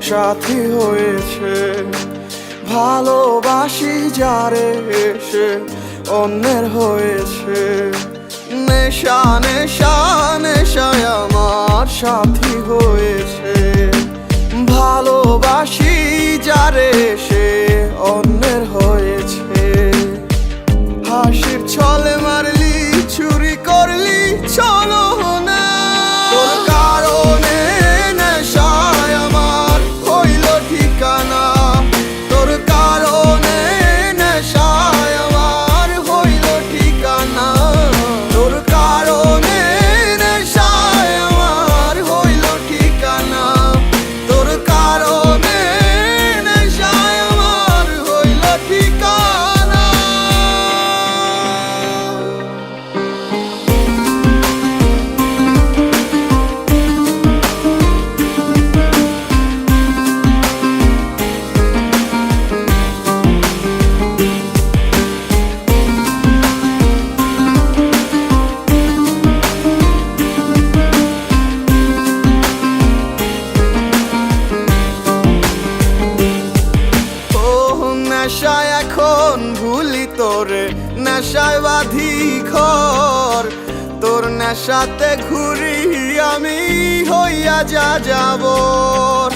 সাথী হয়েছে। ভালোবাসি যারে সে অন্যের হয়েছে। নেশা নেশা নেশায় আমার সাথী হয়েছে। ভালোবাসি যারে সে অন্যের হয়েছে। হাসির ছলে মারলি চুরি করলি চলো না, তোর কারণে নেশায় আমার হইল ঠিকানা। তোর কারণে নেশায় আমার হইল ঠিকানা। তোর কারণে নেশায় আমার হইল ঠিকানা। তোর কারণে নেশায় আমার হইল ঠিকানা। নেশায় এখন ভুলি তোরে, নেশায় বাঁধি ঘর। তোর নেশাতে ঘুরি আমি হইয়া যা যাবর।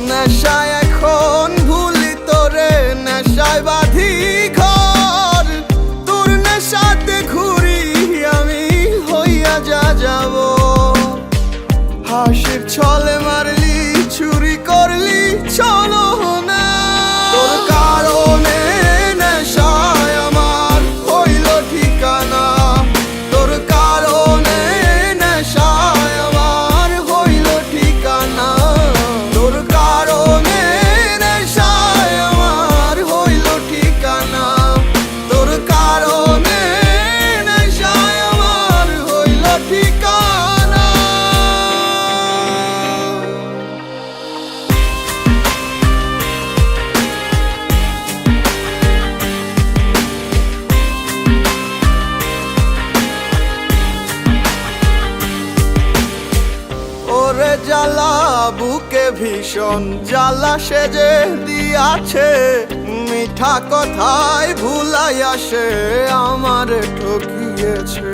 নেশায় এখন ভুলি তোরে, নেশায় বাঁধি ঘর। তোর নেশাতে ঘুরি আমি হইয়া যা যাবর। হাসির ছলে মারলি চুরি করলি চলো না, তোর কারণে নেশায় আমার হইল ঠিকানা। তোর কারণে নেশায় আমার হইল ঠিকানা। তোর কারণে নেশায় আমার হইল ঠিকানা। তোর কারণে নেশায় আমার হইল ঠিকানা। ওরে জ্বালা বুকে ভীষণ জ্বালা সেজে দিয়াছে। মিঠা কথায় ভুলাই আসে আমারে ঠকিয়েছে।